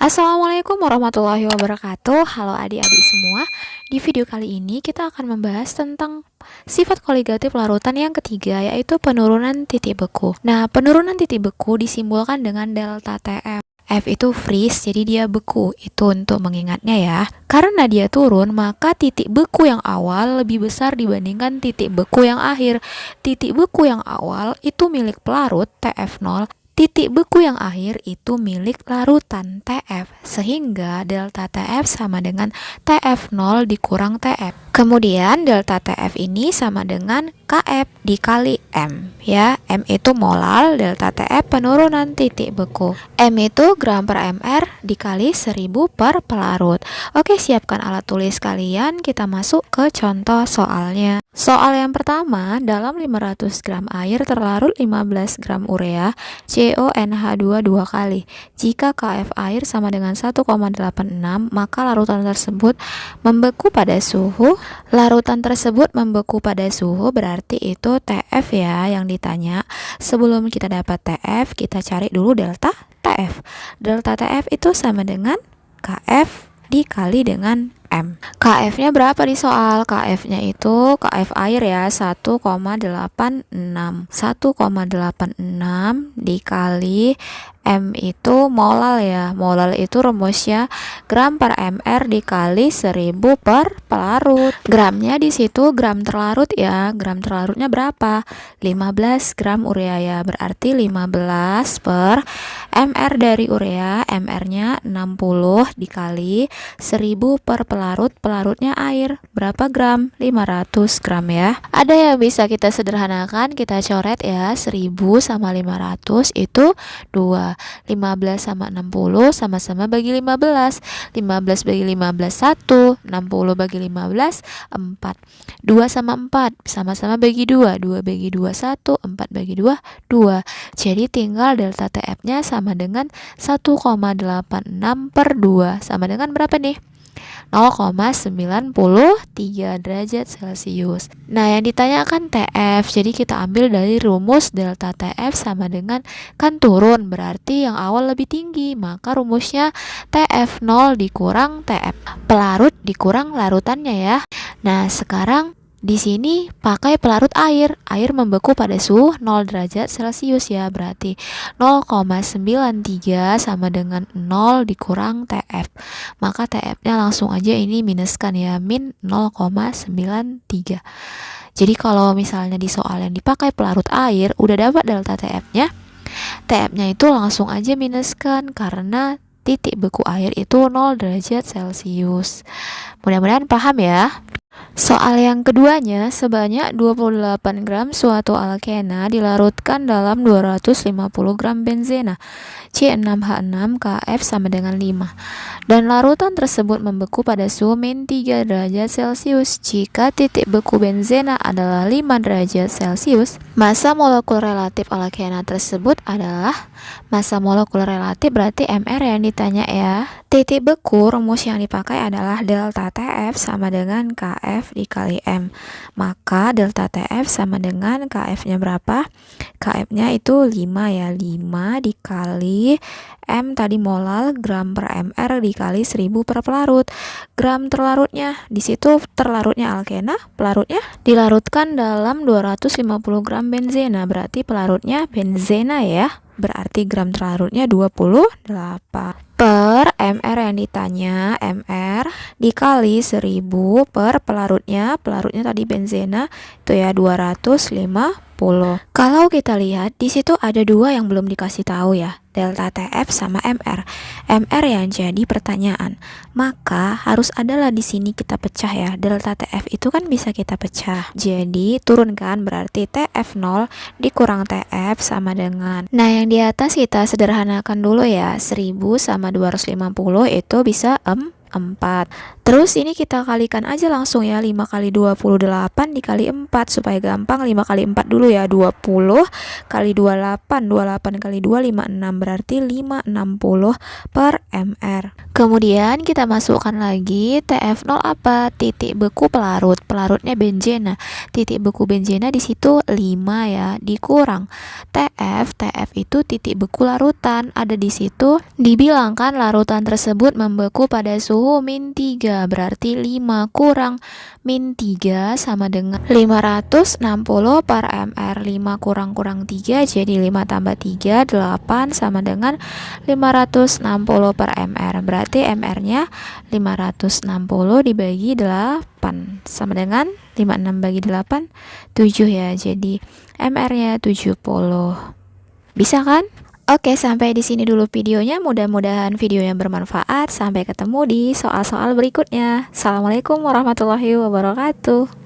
Assalamualaikum warahmatullahi wabarakatuh. Halo adik-adik semua. Di video kali ini kita akan membahas tentang sifat koligatif larutan yang ketiga, yaitu penurunan titik beku. Nah, penurunan titik beku disimbolkan dengan delta TF. F itu freeze, jadi dia beku. Itu untuk mengingatnya ya. Karena dia turun, maka titik beku yang awal lebih besar dibandingkan titik beku yang akhir. Titik beku yang awal itu milik pelarut TF0. Titik beku yang akhir itu milik larutan TF, sehingga delta TF sama dengan TF0 dikurang TF. Kemudian delta TF ini sama dengan KF dikali M, ya. M itu molal, delta TF penurunan titik beku. M itu gram per mr dikali 1000 per pelarut. Oke, siapkan alat tulis kalian, kita masuk ke contoh soalnya. Soal yang pertama, dalam 500 gram air terlarut 15 gram urea CONH2 dua kali. Jika KF air sama dengan 1,86, maka larutan tersebut membeku pada suhu. Larutan tersebut membeku pada suhu berarti itu TF ya yang ditanya. Sebelum kita dapat TF, kita cari dulu delta TF. Delta TF itu sama dengan KF dikali dengan M. KF-nya berapa di soal? KF-nya itu KF air ya 1,86. 1,86 dikali M itu molal ya. Molal itu rumusnya gram per mr dikali 1000 per pelarut. Gramnya di situ gram terlarut ya. Gram terlarutnya berapa? 15 gram urea ya. Berarti 15 per mr dari urea. Mr-nya 60 dikali 1000 per pelarut. Pelarutnya air. Berapa gram? 500 gram ya. Ada yang bisa kita sederhanakan. Kita coret ya. 1000 sama 500 itu 2. 15 sama 60 sama-sama bagi 15. 15 bagi 15 1. 60 bagi 15 4. 2 sama 4 sama-sama bagi 2. 2 bagi 2 1. 4 bagi 2 2. Jadi tinggal delta TF-nya sama dengan 1,86 per 2. Sama dengan berapa nih? 0,93 derajat Celcius. Nah, yang ditanyakan TF, jadi kita ambil dari rumus delta TF sama dengan kan turun, berarti yang awal lebih tinggi, maka rumusnya TF0 dikurang TF pelarut dikurang larutannya ya. Nah, sekarang di sini pakai pelarut air. Air membeku pada suhu 0 derajat Celcius ya. Berarti 0,93 sama dengan 0 dikurang TF. Maka TF-nya langsung aja ini minuskan ya. Min 0,93. Jadi kalau misalnya di soal yang dipakai pelarut air, udah dapat delta TF-nya. TF-nya itu langsung aja minuskan karena titik beku air itu 0 derajat Celcius. Mudah-mudahan paham ya. Soal yang keduanya, sebanyak 28 gram suatu alkena dilarutkan dalam 250 gram benzena C6H6KF sama dengan 5. Dan larutan tersebut membeku pada suhu min 3 derajat Celcius. Jika titik beku benzena adalah 5 derajat Celcius, massa molekul relatif alkena tersebut adalah massa molekul relatif, berarti MR yang ditanya ya. Titik beku rumus yang dipakai adalah delta TF sama dengan KF dikali M. Maka delta TF sama dengan KF-nya berapa? KF-nya itu 5 ya. 5 dikali M tadi molal gram per mr dikali 1000 per pelarut. Gram terlarutnya, di situ terlarutnya alkena, pelarutnya dilarutkan dalam 250 gram benzena, berarti pelarutnya benzena ya. Berarti gram terlarutnya 28 per mr yang ditanya, mr dikali 1000 per pelarutnya tadi benzena itu ya 250. Kalau kita lihat di situ ada dua yang belum dikasih tahu ya, delta TF sama MR. MR yang jadi pertanyaan. Maka harus adalah di sini kita pecah ya. Delta TF itu kan bisa kita pecah. Jadi turunkan berarti TF0 dikurang TF sama dengan. Nah, yang di atas kita sederhanakan dulu ya. 1000 sama 250 itu bisa 4. Terus ini kita kalikan aja langsung ya. 5 kali 28 dikali 4 supaya gampang. 5 kali 4 dulu ya. 20 kali 28. 28 kali 2 56, berarti 560 per mr. Kemudian kita masukkan lagi TF0 apa? Titik beku pelarut. Pelarutnya benzena. Titik beku benzena di situ 5 ya, dikurang TF itu titik beku larutan. Ada di situ. Dibilangkan larutan tersebut membeku pada suhu -3. Berarti 5 kurang -3 sama dengan 560 per mr. 5 kurang 3 jadi 5 tambah 3 8 sama dengan 560 per mr. Berarti mr-nya 560 dibagi 8 sama dengan 56 bagi 8 7 ya. Jadi mr-nya 70. Bisa kan? Oke, sampai di sini dulu videonya. Mudah-mudahan videonya bermanfaat. Sampai ketemu di soal-soal berikutnya. Assalamualaikum warahmatullahi wabarakatuh.